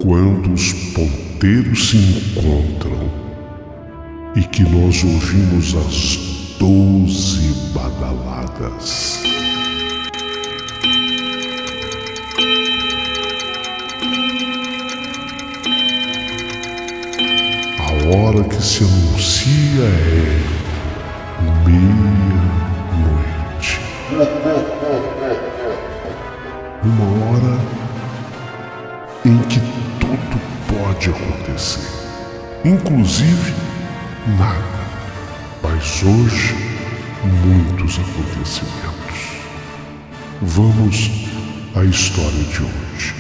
Quando os ponteiros se encontram e que nós ouvimos as 12 badaladas. A hora que se anuncia é meia-noite. Uma hora em que tudo pode acontecer, inclusive nada. Mas hoje, muitos acontecimentos. Vamos à história de hoje.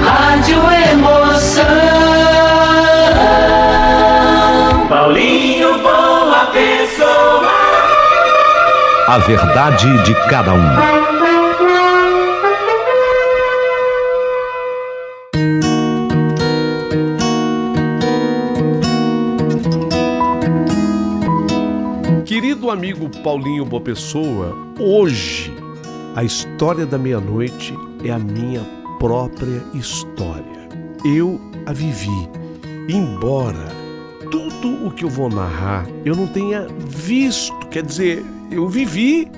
Rádio Emoção. Paulinho Boa Pessoa. A verdade de cada um. Querido amigo Paulinho Boa Pessoa, hoje a história da meia-noite é a minha própria história. Eu a vivi, embora tudo o que eu vou narrar eu não tenha visto, quer dizer, eu vivi,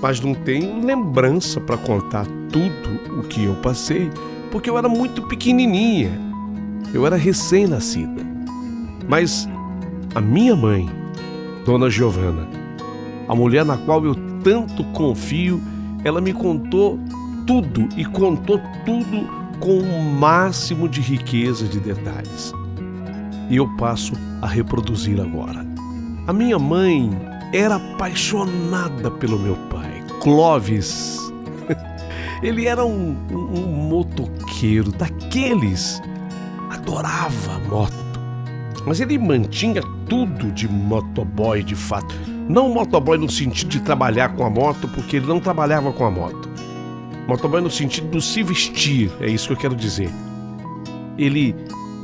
mas não tenho lembrança para contar tudo o que eu passei, porque eu era muito pequenininha, eu era recém-nascida. Mas a minha mãe, Dona Giovana, a mulher na qual eu tanto confio, ela me contou tudo e contou tudo com o máximo de riqueza de detalhes. E eu passo a reproduzir agora. A minha mãe era apaixonada pelo meu pai, Clóvis. Ele era um motoqueiro daqueles, adorava moto. Mas ele mantinha tudo de motoboy de fato. Não motoboy no sentido de trabalhar com a moto, porque ele não trabalhava com a moto. Motoboy no sentido do se vestir, é isso que eu quero dizer. Ele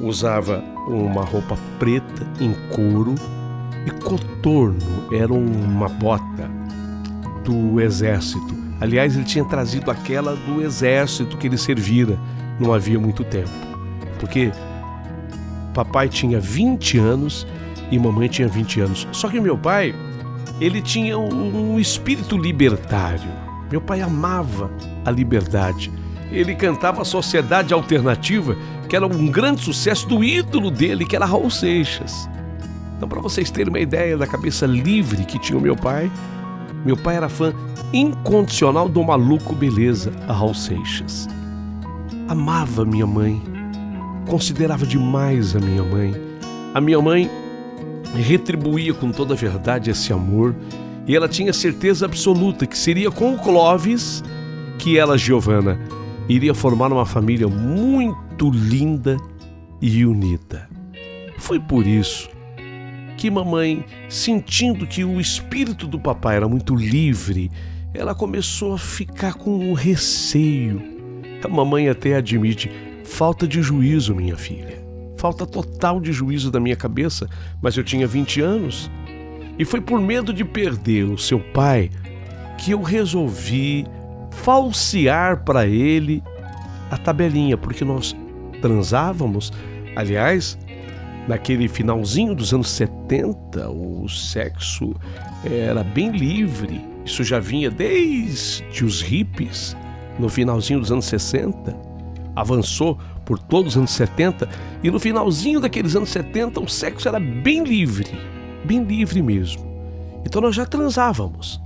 usava uma roupa preta em couro e coturno, era uma bota do exército. Aliás, ele tinha trazido aquela do exército que ele servira não havia muito tempo. Porque papai tinha 20 anos e mamãe tinha 20 anos. Só que meu pai, ele tinha um espírito libertário. Meu pai amava a liberdade. Ele cantava a Sociedade Alternativa, que era um grande sucesso do ídolo dele, que era Raul Seixas. Então, para vocês terem uma ideia da cabeça livre que tinha o meu pai era fã incondicional do maluco beleza, a Raul Seixas. Amava minha mãe, considerava demais a minha mãe. A minha mãe retribuía com toda a verdade esse amor e ela tinha certeza absoluta que seria com o Clóvis que ela, Giovana, iria formar uma família muito linda e unida. Foi por isso que mamãe, sentindo que o espírito do papai era muito livre, ela começou a ficar com receio. A mamãe até admite: falta de juízo, minha filha. Falta total de juízo da minha cabeça, mas eu tinha 20 anos. E foi por medo de perder o seu pai que eu resolvi falsear para ele a tabelinha, porque nós transávamos. Aliás, naquele finalzinho dos anos 70, o sexo era bem livre. Isso já vinha desde os hippies, no finalzinho dos anos 60. Avançou por todos os anos 70 e no finalzinho daqueles anos 70 o sexo era bem livre mesmo. Então nós já transávamos.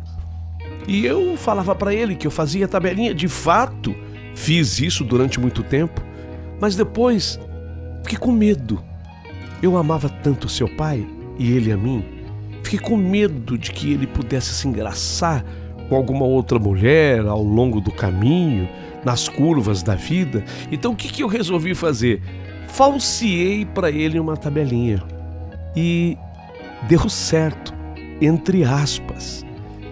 E eu falava para ele que eu fazia tabelinha, de fato fiz isso durante muito tempo, mas depois fiquei com medo. Eu amava tanto seu pai e ele a mim, fiquei com medo de que ele pudesse se engraçar com alguma outra mulher ao longo do caminho, nas curvas da vida. Então o que eu resolvi fazer? Falseei para ele uma tabelinha. E deu certo, entre aspas.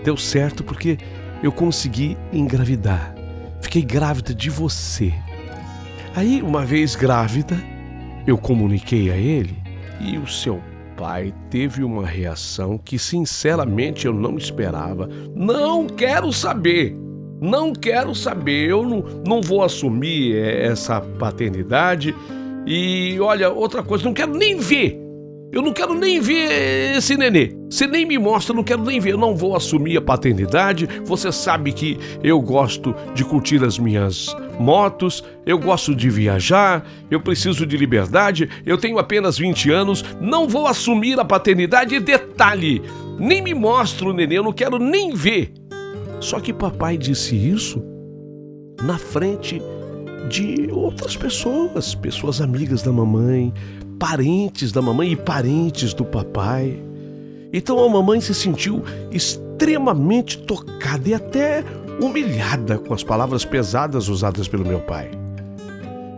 Deu certo porque eu consegui engravidar. Fiquei grávida de você. Aí, uma vez grávida, eu comuniquei a ele e o seu papai teve uma reação que, sinceramente, eu não esperava. Não quero saber. Não quero saber. Eu não vou assumir essa paternidade. E, olha, outra coisa, não quero nem ver. Eu não quero nem ver esse nenê. Você nem me mostra, eu não quero nem ver. Eu não vou assumir a paternidade. Você sabe que eu gosto de curtir as minhas motos, eu gosto de viajar, eu preciso de liberdade, eu tenho apenas 20 anos, não vou assumir a paternidade. E detalhe, nem me mostra o nenê, eu não quero nem ver. Só que papai disse isso na frente de outras pessoas, pessoas amigas da mamãe, parentes da mamãe e parentes do papai. Então a mamãe se sentiu extremamente tocada e até humilhada com as palavras pesadas usadas pelo meu pai.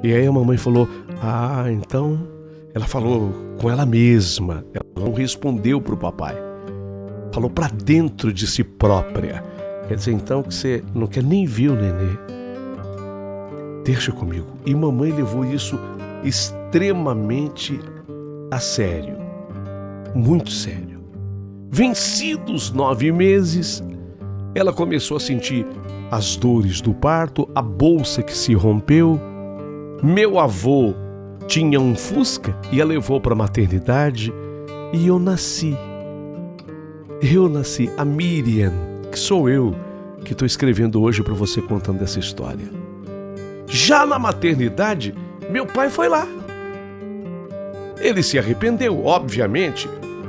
E aí a mamãe falou, então... Ela falou com ela mesma, ela não respondeu para o papai. Falou para dentro de si própria. Quer dizer, então, que você não quer nem ver o nenê. Deixa comigo. E mamãe levou isso extremamente a sério. Muito sério. Vencidos 9 meses, ela começou a sentir as dores do parto, a bolsa que se rompeu. Meu avô tinha um Fusca e a levou para a maternidade e eu nasci. A Miriam, que sou eu, que estou escrevendo hoje para você contando essa história. Já na maternidade, meu pai foi lá. Ele se arrependeu, obviamente,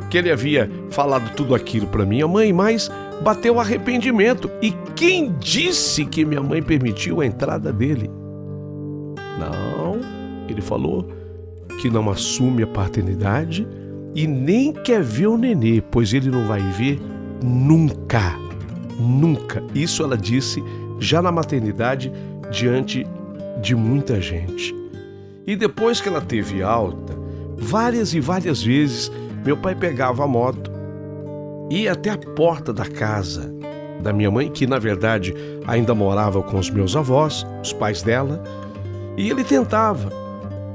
que ele havia falado tudo aquilo para minha mãe, mas bateu arrependimento. E quem disse que minha mãe permitiu a entrada dele? Não, ele falou que não assume a paternidade e nem quer ver o nenê, pois ele não vai ver nunca. Nunca. Isso ela disse já na maternidade, diante de muita gente. E depois que ela teve alta, várias e várias vezes, meu pai pegava a moto, ia até a porta da casa da minha mãe, que na verdade ainda morava com os meus avós, os pais dela, e ele tentava.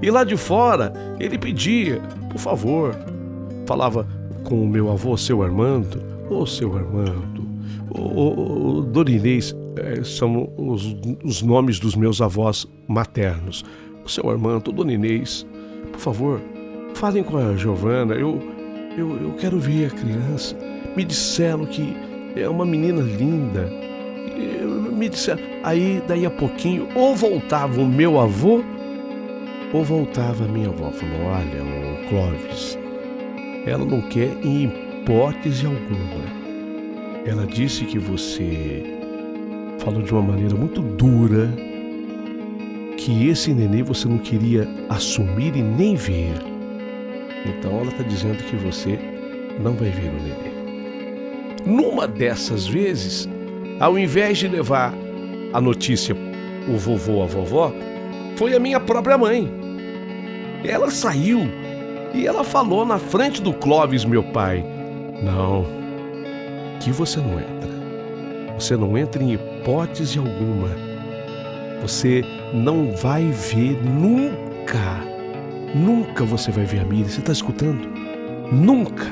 E lá de fora, ele pedia, por favor, falava com o meu avô, seu Armando, seu Armando, Dona Inês, são os nomes dos meus avós maternos. O seu Armando, Dona Inês, por favor, falem com a Giovana, eu quero ver a criança. Me disseram que é uma menina linda. Me disseram. Aí, daí a pouquinho, ou voltava o meu avô, ou voltava a minha avó. Falou, olha, o Clóvis, ela não quer em hipótese alguma. Ela disse que você falou de uma maneira muito dura que esse nenê você não queria assumir e nem ver. Então ela está dizendo que você não vai ver o nenê. Numa dessas vezes, ao invés de levar a notícia o vovô, a vovó, foi a minha própria mãe. Ela saiu e ela falou na frente do Clóvis, meu pai, não, aqui você não entra. Você não entra em hipótese alguma. Você não vai ver nunca. Nunca você vai ver a Miriam. Você está escutando? Nunca.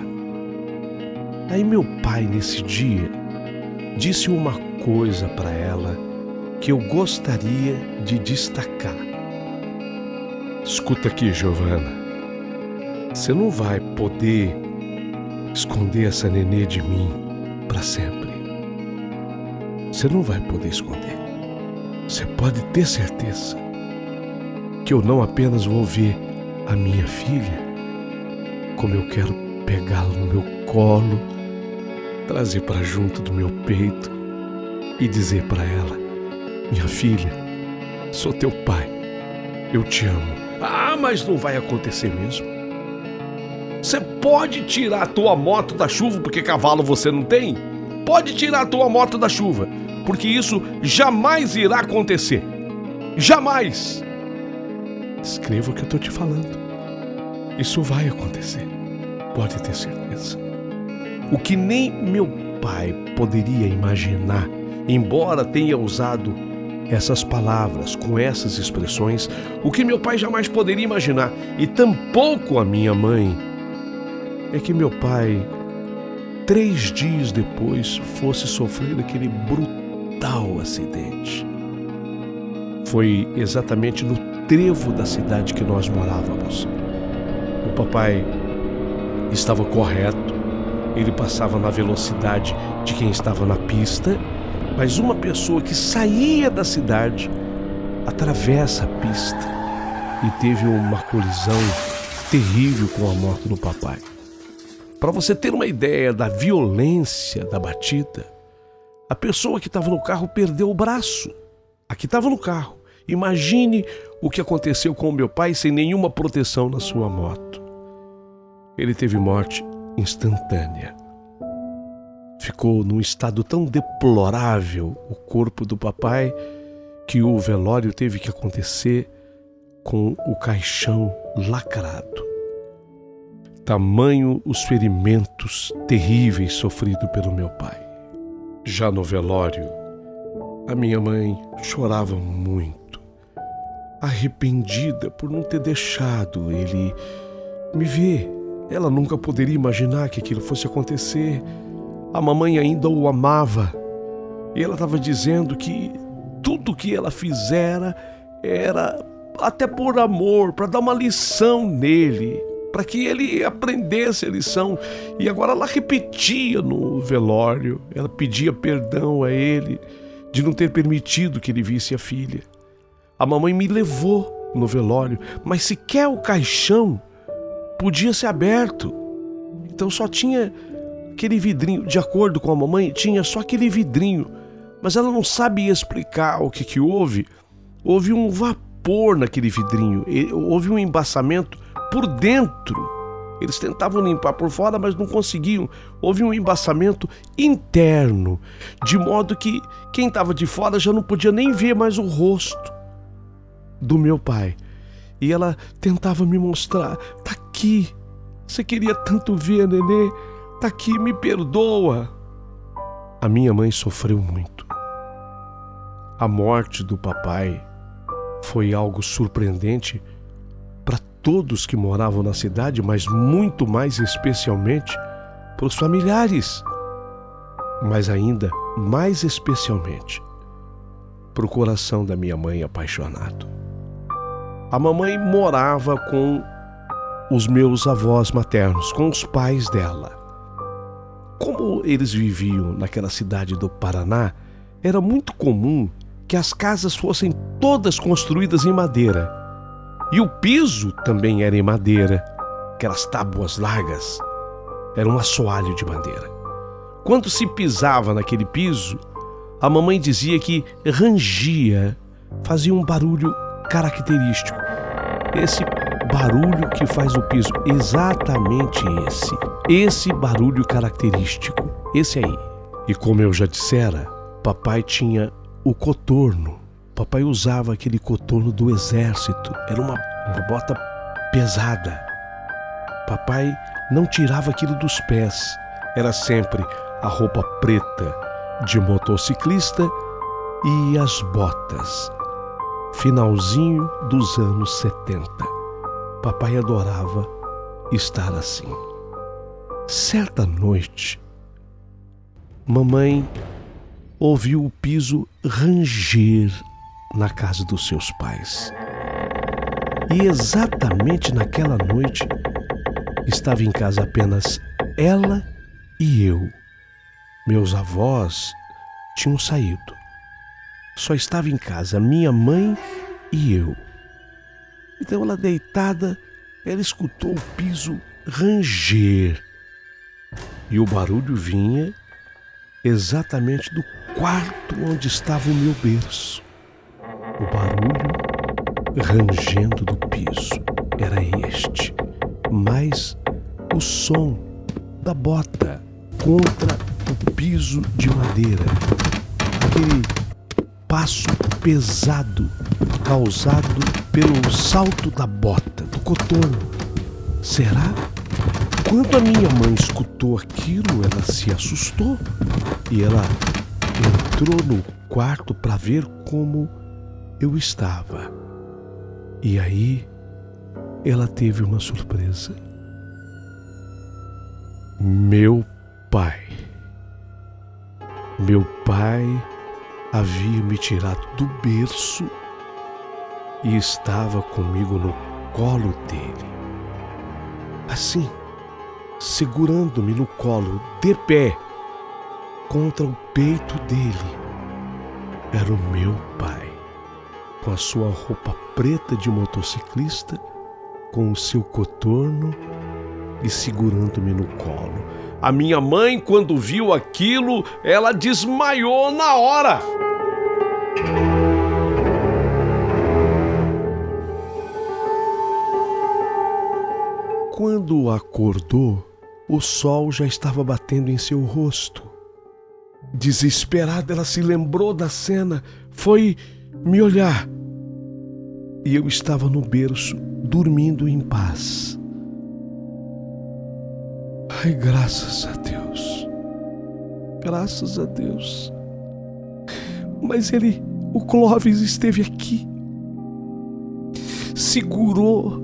Aí meu pai, nesse dia, disse uma coisa para ela que eu gostaria de destacar. Escuta aqui, Giovana. Você não vai poder esconder essa nenê de mim para sempre. Você não vai poder esconder. Você pode ter certeza que eu não apenas vou ver a minha filha, como eu quero pegá-la no meu colo, trazer para junto do meu peito e dizer para ela, minha filha, sou teu pai, eu te amo. Mas não vai acontecer mesmo. Você pode tirar a tua moto da chuva porque cavalo você não tem? Pode tirar a tua moto da chuva, porque isso jamais irá acontecer. Jamais! Escreva o que eu estou te falando. Isso vai acontecer. Pode ter certeza. O que nem meu pai poderia imaginar, embora tenha usado essas palavras com essas expressões, o que meu pai jamais poderia imaginar, e tampouco a minha mãe, é que meu pai, 3 dias depois, fosse sofrer aquele brutal acidente. Foi exatamente no trevo da cidade que nós morávamos. O papai estava correto, ele passava na velocidade de quem estava na pista, mas uma pessoa que saía da cidade atravessa a pista e teve uma colisão terrível com a morte do papai. Para você ter uma ideia da violência da batida, a pessoa que estava no carro perdeu o braço. A que estava no carro. Imagine o que aconteceu com o meu pai sem nenhuma proteção na sua moto. Ele teve morte instantânea. Ficou num estado tão deplorável o corpo do papai que o velório teve que acontecer com o caixão lacrado. Tamanho os ferimentos terríveis sofridos pelo meu pai. Já no velório, a minha mãe chorava muito, arrependida por não ter deixado ele me ver. Ela nunca poderia imaginar que aquilo fosse acontecer. A mamãe ainda o amava. E ela estava dizendo que tudo que ela fizera era até por amor, para dar uma lição nele, para que ele aprendesse a lição. E agora ela repetia no velório, ela pedia perdão a ele de não ter permitido que ele visse a filha. A mamãe me levou no velório, mas sequer o caixão podia ser aberto. Então só tinha aquele vidrinho. De acordo com a mamãe, tinha só aquele vidrinho, mas ela não sabia explicar o que houve. Houve um vapor naquele vidrinho, houve um embaçamento por dentro. Eles tentavam limpar por fora, mas não conseguiam. Houve um embaçamento interno, de modo que quem estava de fora já não podia nem ver mais o rosto do meu pai. E ela tentava me mostrar: tá aqui, você queria tanto ver, nenê, tá aqui, me perdoa. A minha mãe sofreu muito. A morte do papai foi algo surpreendente para todos que moravam na cidade, mas muito mais especialmente para os familiares, mas ainda mais especialmente para o coração da minha mãe apaixonado. A mamãe morava com os meus avós maternos, com os pais dela. Como eles viviam naquela cidade do Paraná, era muito comum que as casas fossem todas construídas em madeira. E o piso também era em madeira, aquelas tábuas largas. Era um assoalho de madeira. Quando se pisava naquele piso, a mamãe dizia que rangia, fazia um barulho característico. Esse barulho que faz o piso, exatamente esse barulho característico, esse aí. E como eu já dissera, papai tinha o coturno. Papai usava aquele coturno do exército, era uma bota pesada. Papai não tirava aquilo dos pés, era sempre a roupa preta de motociclista e as botas. Finalzinho dos anos 70. Papai adorava estar assim. Certa noite, mamãe ouviu o piso ranger na casa dos seus pais. E exatamente naquela noite, estava em casa apenas ela e eu. Meus avós tinham saído. Só estava em casa minha mãe e eu. Então ela, deitada, ela escutou o piso ranger. E o barulho vinha exatamente do quarto onde estava o meu berço. O barulho rangendo do piso era este, mas o som da bota contra o piso de madeira, aquele passo pesado causado pelo salto da bota, do coturno. Será? Quando a minha mãe escutou aquilo, ela se assustou e ela entrou no quarto para ver como eu estava. E aí ela teve uma surpresa. Meu pai. Meu pai havia me tirado do berço e estava comigo no colo dele. Assim, segurando-me no colo, de pé, contra o peito dele. Era o meu pai, com a sua roupa preta de motociclista, com o seu coturno e segurando-me no colo. A minha mãe, quando viu aquilo, ela desmaiou na hora. Quando acordou, o sol já estava batendo em seu rosto. Desesperada, ela se lembrou da cena, foi me olhar. E eu estava no berço, dormindo em paz. Ai, graças a Deus. Graças a Deus. Mas o Clóvis esteve aqui. Segurou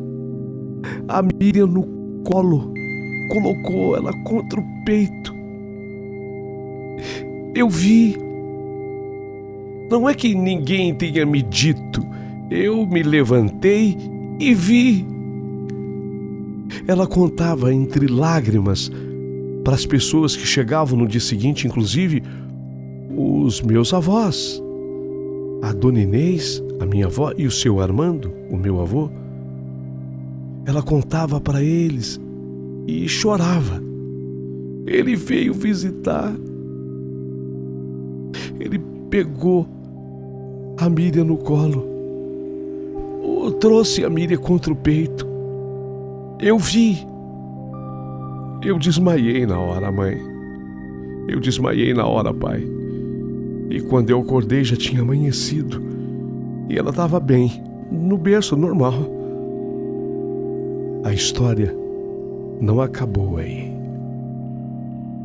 a Miriam no colo, colocou ela contra o peito. Eu vi. Não é que ninguém tenha me dito. Eu me levantei e vi. Ela contava entre lágrimas para as pessoas que chegavam no dia seguinte, inclusive os meus avós, a dona Inês, a minha avó, e o seu Armando, o meu avô. Ela contava para eles e chorava. Ele veio visitar. Ele pegou a Miriam no colo, trouxe a Miriam contra o peito. Eu vi. Eu desmaiei na hora, mãe. Eu desmaiei na hora, pai. E quando eu acordei já tinha amanhecido. E ela estava bem, no berço normal. A história não acabou aí.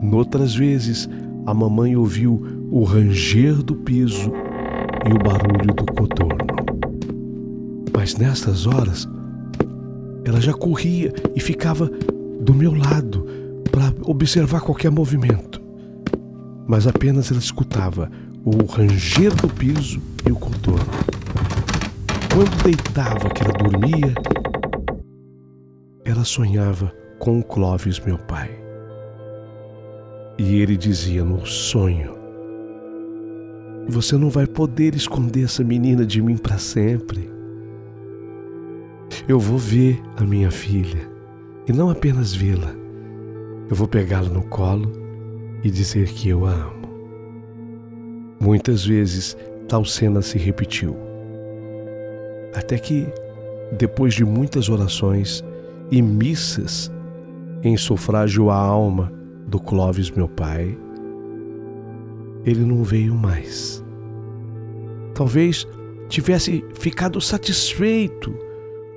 Noutras vezes, a mamãe ouviu o ranger do piso e o barulho do coturno. Mas nestas horas, ela já corria e ficava do meu lado para observar qualquer movimento. Mas apenas ela escutava o ranger do piso e o coturno. Quando deitava, que ela dormia, ela sonhava com o Clóvis, meu pai. E ele dizia no sonho: você não vai poder esconder essa menina de mim para sempre. Eu vou ver a minha filha, e não apenas vê-la. Eu vou pegá-la no colo e dizer que eu a amo. Muitas vezes tal cena se repetiu. Até que, depois de muitas orações e missas em sufrágio à alma do Clóvis, meu pai, ele não veio mais. Talvez tivesse ficado satisfeito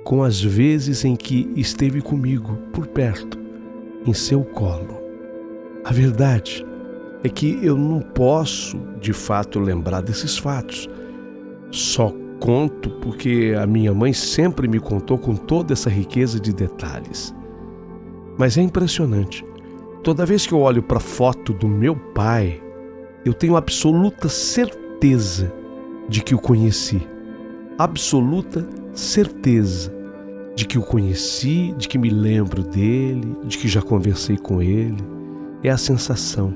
com as vezes em que esteve comigo por perto, em seu colo. A verdade é que eu não posso, de fato, lembrar desses fatos. Só conto porque a minha mãe sempre me contou com toda essa riqueza de detalhes. Mas é impressionante. Toda vez que eu olho para a foto do meu pai, eu tenho absoluta certeza de que o conheci. Absoluta certeza de que o conheci, de que me lembro dele, de que já conversei com ele. É a sensação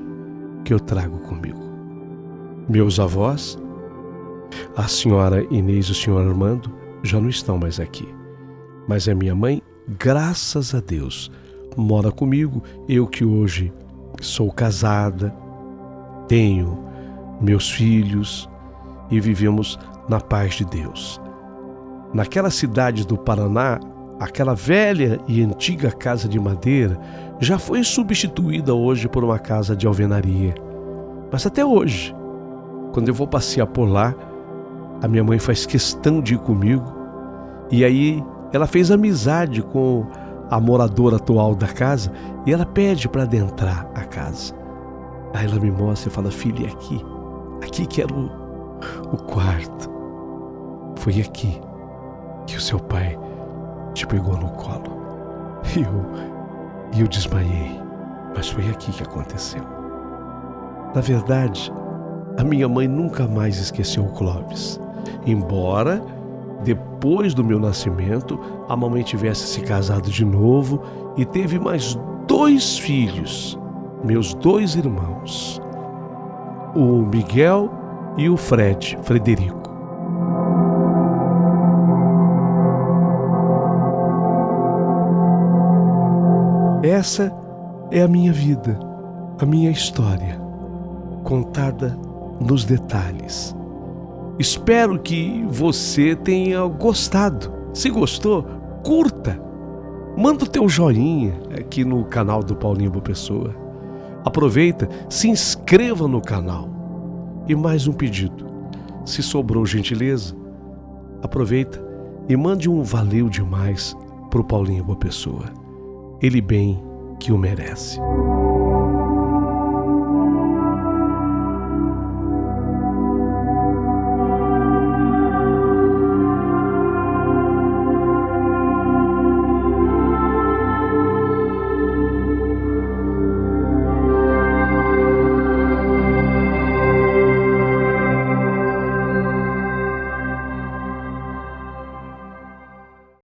que eu trago comigo. Meus avós, a senhora Inês e o senhor Armando, já não estão mais aqui. Mas a minha mãe, graças a Deus, mora comigo. Eu que hoje sou casada, tenho meus filhos e vivemos na paz de Deus. Naquela cidade do Paraná, aquela velha e antiga casa de madeira já foi substituída hoje por uma casa de alvenaria. Mas até hoje, quando eu vou passear por lá, a minha mãe faz questão de ir comigo. E aí ela fez amizade com a moradora atual da casa e ela pede para adentrar a casa. Aí ela me mostra e fala: filha, aqui que era o quarto. Foi aqui que o seu pai te pegou no colo. E eu desmaiei. Mas foi aqui que aconteceu. Na verdade, a minha mãe nunca mais esqueceu o Clóvis. Embora, depois do meu nascimento, a mamãe tivesse se casado de novo e teve mais 2 filhos, meus 2 irmãos, o Miguel e o Frederico. Essa é a minha vida, a minha história, contada nos detalhes. Espero que você tenha gostado. Se gostou, curta. Manda o teu joinha aqui no canal do Paulinho Boa Pessoa. Aproveita, se inscreva no canal. E mais um pedido. Se sobrou gentileza, aproveita e mande um valeu demais pro Paulinho Boa Pessoa. Ele bem que o merece.